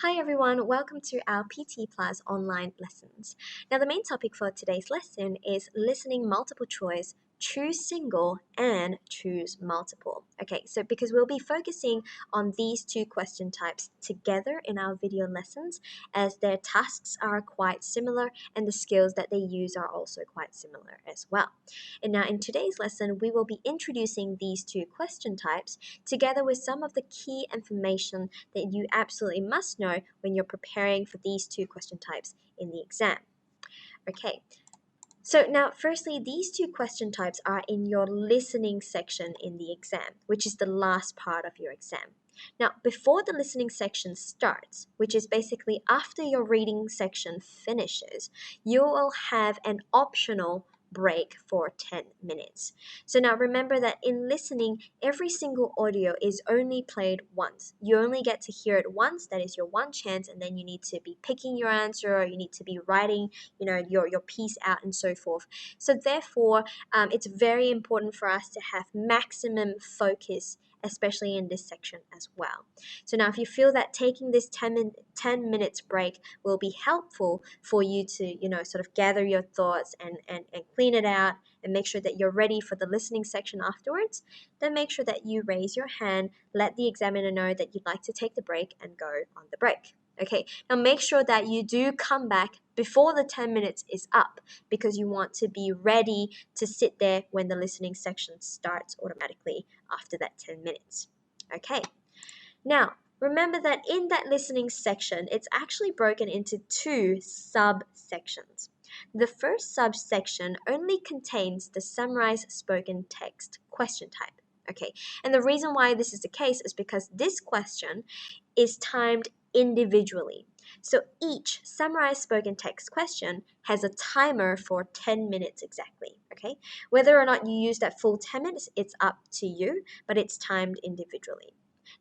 Hi everyone, welcome to our PT Plus online lessons. Now the main topic for today's lesson is listening multiple choice, choose single and choose multiple. Okay, so because we'll be focusing on these two question types together in our video lessons as their tasks are quite similar and the skills that they use are also quite similar as well. And now in today's lesson, we will be introducing these two question types together with some of the key information that you absolutely must know when you're preparing for these two question types in the exam. Okay, so now firstly, these two question types are in your listening section in the exam, which is the last part of your exam. Now, before the listening section starts, which is basically after your reading section finishes, you will have an optional break for 10 minutes. So now remember that in listening, every single audio is only played once. You only get to hear it once, that is your one chance, and then you need to be picking your answer or you need to be writing, your piece out and so forth. So therefore, it's very important for us to have maximum focus, especially in this section as well. So now if you feel that taking this 10 minutes break will be helpful for you to, sort of gather your thoughts and clean it out and make sure that you're ready for the listening section afterwards, then make sure that you raise your hand, let the examiner know that you'd like to take the break and go on the break. Okay, now make sure that you do come back before the 10 minutes is up because you want to be ready to sit there when the listening section starts automatically after that 10 minutes. Okay, now remember that in that listening section, it's actually broken into two subsections. The first subsection only contains the summarized spoken text question type. Okay, and the reason why this is the case is because this question is timed individually. So each summarized spoken text question has a timer for 10 minutes exactly, okay? Whether or not you use that full 10 minutes, it's up to you, but it's timed individually.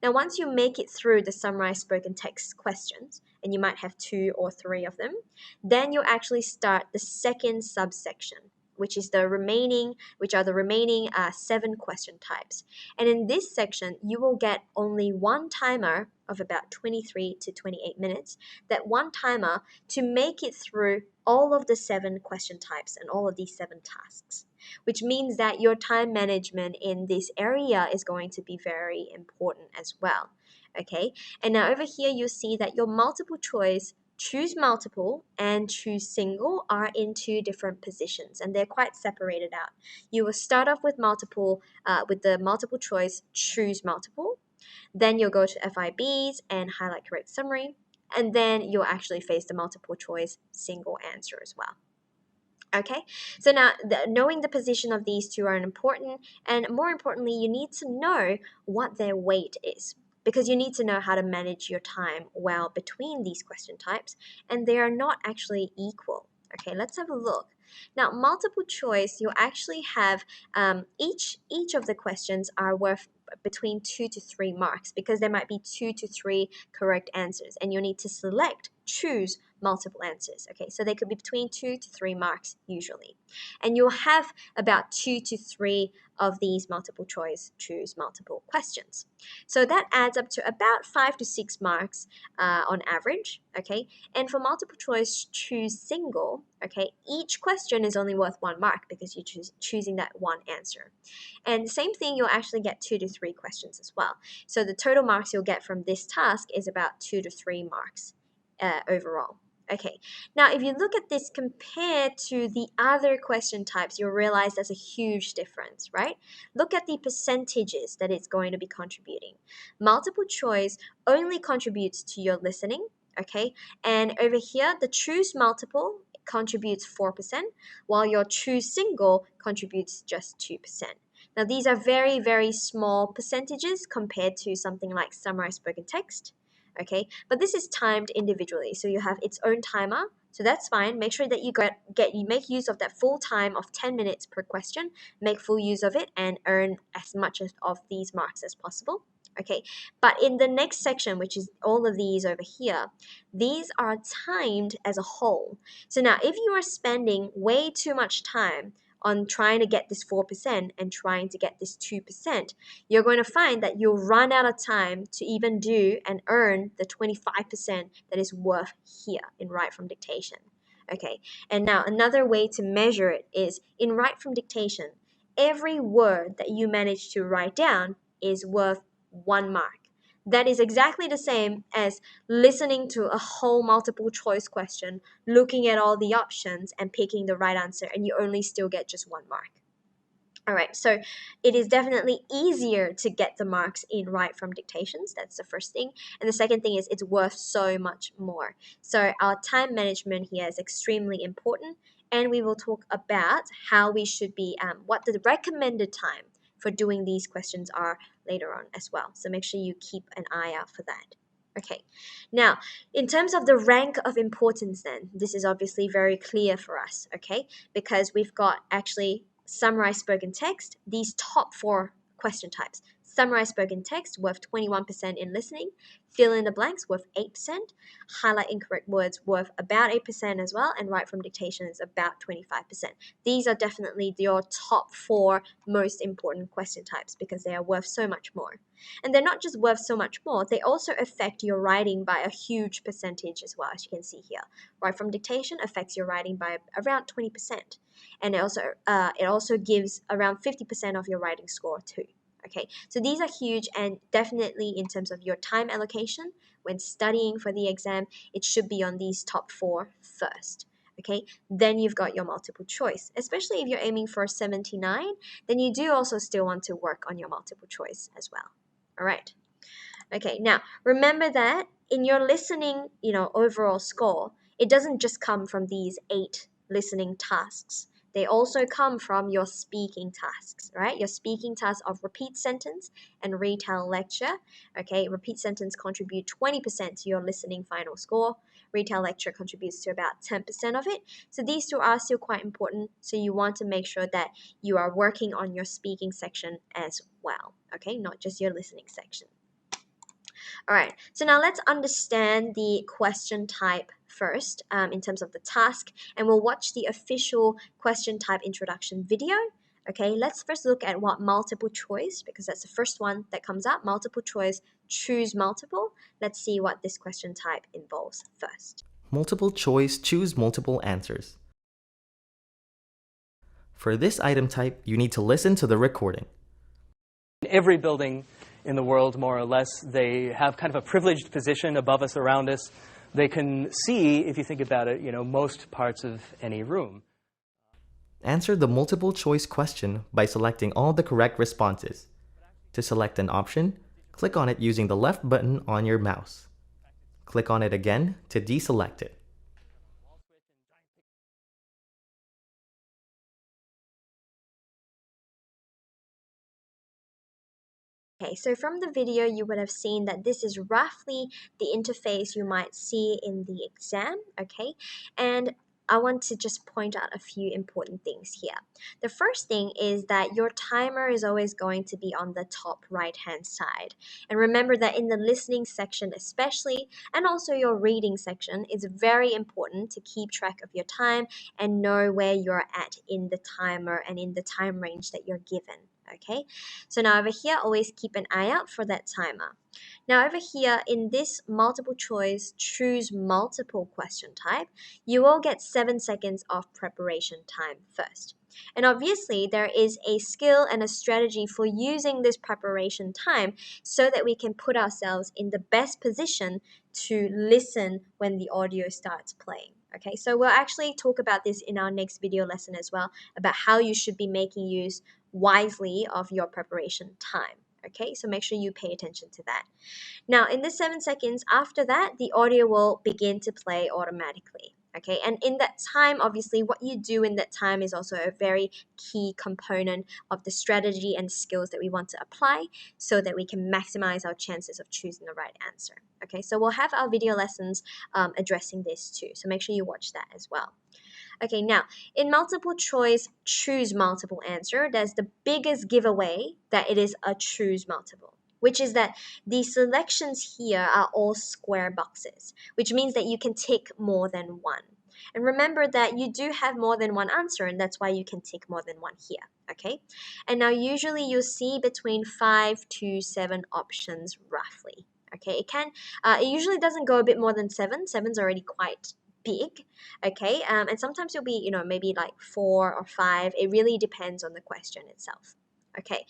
Now, once you make it through the summarized spoken text questions, and you might have 2 or 3 of them, then you'll actually start the second subsection, which are the remaining 7 question types. And in this section, you will get only one timer of about 23 to 28 minutes, that one timer to make it through all of the 7 question types and all of these 7 tasks, which means that your time management in this area is going to be very important as well. Okay, and now over here you'll see that your multiple choice, choose multiple and choose single are in 2 different positions and they're quite separated out. You will start off with with the multiple choice, choose multiple. Then you'll go to FIBs and highlight correct summary. And then you'll actually face the multiple choice single answer as well. Okay, so now knowing the position of these two are important, and more importantly, you need to know what their weight is because you need to know how to manage your time well between these question types, and they are not actually equal. Okay, let's have a look. Now, multiple choice, you actually have each of the questions are worth between 2 to 3 marks because there might be 2 to 3 correct answers, and you need to choose multiple answers. Okay, so they could be between 2 to 3 marks usually. And you'll have about 2 to 3 of these multiple choice, choose multiple questions. So that adds up to about 5 to 6 marks on average. Okay, and for multiple choice, choose single. Okay, each question is only worth 1 mark because you're choosing that one answer. And same thing, you'll actually get 2 to 3 questions as well. So the total marks you'll get from this task is about 2 to 3 marks overall. Okay, now if you look at this compared to the other question types, you'll realize there's a huge difference, right? Look at the percentages that it's going to be contributing. Multiple choice only contributes to your listening, okay? And over here, the choose multiple contributes 4%, while your choose single contributes just 2%. Now, these are very, very small percentages compared to something like summarized spoken text. Okay, but this is timed individually, so you have its own timer, so that's fine. Make sure that you make use of that full time of 10 minutes per question, make full use of it and earn as much of these marks as possible. Okay, but in the next section, which is all of these over here, these are timed as a whole. So now if you are spending way too much time on trying to get this 4% and trying to get this 2%, you're going to find that you'll run out of time to even do and earn the 25% that is worth here in write from dictation. Okay, and now another way to measure it is in write from dictation, every word that you manage to write down is worth 1 mark. That is exactly the same as listening to a whole multiple choice question, looking at all the options and picking the right answer, and you only still get just 1 mark. All right, so it is definitely easier to get the marks in write from dictations. That's the first thing. And the second thing is it's worth so much more. So our time management here is extremely important, and we will talk about how we should be, what the recommended time for doing these questions are later on as well. So make sure you keep an eye out for that. Okay, now in terms of the rank of importance then, this is obviously very clear for us, okay, because we've got actually summarized spoken text, these top 4 question types. Summarized spoken text worth 21% in listening, fill in the blanks worth 8%, highlight incorrect words worth about 8% as well, and write from dictation is about 25%. These are definitely your top 4 most important question types because they are worth so much more. And they're not just worth so much more, they also affect your writing by a huge percentage as well, as you can see here. Write from dictation affects your writing by around 20%. And it also gives around 50% of your writing score too. Okay, so these are huge, and definitely in terms of your time allocation when studying for the exam, it should be on these top 4 first. Okay, then you've got your multiple choice. Especially if you're aiming for 79, then you do also still want to work on your multiple choice as well. All right. Okay, now remember that in your listening, overall score, it doesn't just come from these 8 listening tasks. They also come from your speaking tasks, right? Your speaking tasks of repeat sentence and retell lecture. Okay, repeat sentence contribute 20% to your listening final score. Retell lecture contributes to about 10% of it. So these 2 are still quite important. So you want to make sure that you are working on your speaking section as well. Okay, not just your listening section. All right, so now let's understand the question type first in terms of the task, and we'll watch the official question type introduction video. Okay, let's first look at what multiple choice, because that's the first one that comes up. Multiple choice, choose multiple. Let's see what this question type involves first. Multiple choice, choose multiple answers. For this item type, you need to listen to the recording. Every building in the world, more or less, they have kind of a privileged position above us, around us. They can see, if you think about it, most parts of any room. Answer the multiple choice question by selecting all the correct responses. To select an option, click on it using the left button on your mouse. Click on it again to deselect it. Okay, so from the video, you would have seen that this is roughly the interface you might see in the exam, okay? And I want to just point out a few important things here. The first thing is that your timer is always going to be on the top right-hand side. And remember that in the listening section especially, and also your reading section, it's very important to keep track of your time and know where you're at in the timer and in the time range that you're given. Okay, so now over here, always keep an eye out for that timer. Now over here in this multiple choice, choose multiple question type, you will get 7 seconds of preparation time first. And obviously there is a skill and a strategy for using this preparation time so that we can put ourselves in the best position to listen when the audio starts playing. Okay, so we'll actually talk about this in our next video lesson as well, about how you should be making use wisely of your preparation time. Okay, so make sure you pay attention to that. Now, in the 7 seconds after that, the audio will begin to play automatically. Okay, and in that time, obviously, what you do in that time is also a very key component of the strategy and skills that we want to apply so that we can maximize our chances of choosing the right answer. Okay, so we'll have our video lessons addressing this too, so make sure you watch that as well. Okay, now, in multiple choice, choose multiple answer, there's the biggest giveaway that it is a choose multiple, which is that the selections here are all square boxes, which means that you can tick more than one. And remember that you do have more than one answer, and that's why you can tick more than one here, okay? And now usually you'll see between 5 to 7 options roughly, okay? It usually doesn't go a bit more than 7. 7's already quite big, okay? And sometimes you'll be, maybe like 4 or 5. It really depends on the question itself, okay?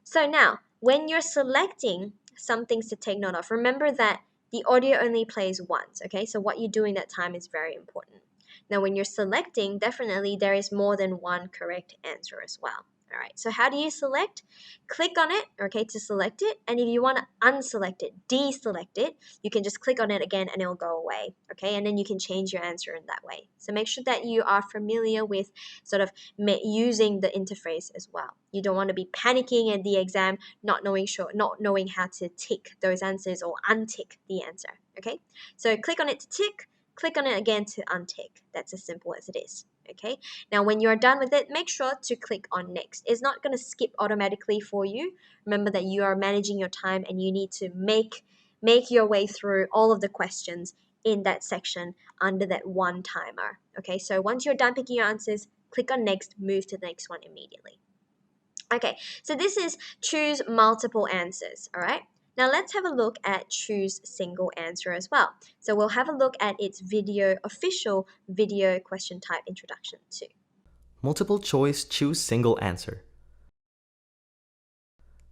So now, when you're selecting some things to take note of, remember that the audio only plays once, okay? So what you do in that time is very important. Now, when you're selecting, definitely there is more than one correct answer as well. All right, so how do you select? Click on it, okay, to select it. And if you want to unselect it, deselect it, you can just click on it again and it'll go away, okay? And then you can change your answer in that way. So make sure that you are familiar with sort of using the interface as well. You don't want to be panicking at the exam, not knowing how to tick those answers or untick the answer, okay? So click on it to tick, click on it again to untick. That's as simple as it is, okay? Now, when you're done with it, make sure to click on next. It's not going to skip automatically for you. Remember that you are managing your time and you need to make your way through all of the questions in that section under that one timer, okay? So once you're done picking your answers, click on next, move to the next one immediately. Okay, so this is choose multiple answers, all right? Now let's have a look at choose single answer as well. So we'll have a look at its official video question type introduction too. Multiple choice, choose single answer.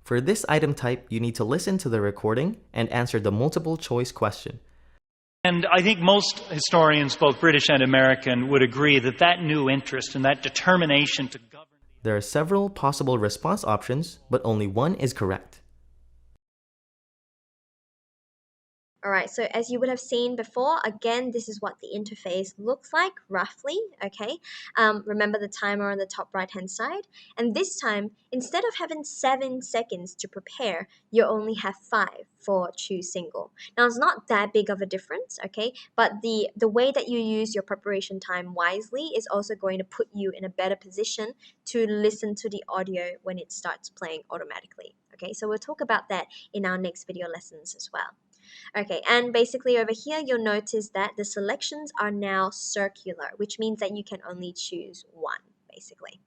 For this item type, you need to listen to the recording and answer the multiple choice question. And I think most historians, both British and American, would agree that that new interest and that determination to govern... There are several possible response options, but only one is correct. Alright, so as you would have seen before, again, this is what the interface looks like, roughly, okay? Remember the timer on the top right-hand side? And this time, instead of having 7 seconds to prepare, you only have 5 for choose single. Now, it's not that big of a difference, okay? But the way that you use your preparation time wisely is also going to put you in a better position to listen to the audio when it starts playing automatically, okay? So we'll talk about that in our next video lessons as well. Okay, and basically over here, you'll notice that the selections are now circular, which means that you can only choose one, basically.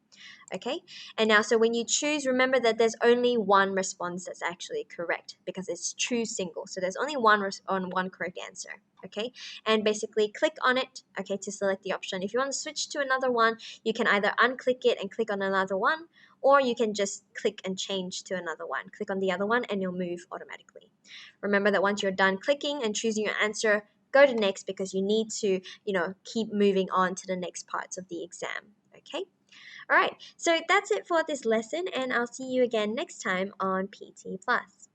Okay, and now, so when you choose, remember that there's only one response that's actually correct because it's choose single. So there's only one correct answer. Okay, and basically click on it, okay, to select the option. If you want to switch to another one, you can either unclick it and click on another one, or you can just click and change to another one. Click on the other one and you'll move automatically. Remember that once you're done clicking and choosing your answer, go to next because you need to, keep moving on to the next parts of the exam. Okay? All right, so that's it for this lesson, and I'll see you again next time on PT Plus.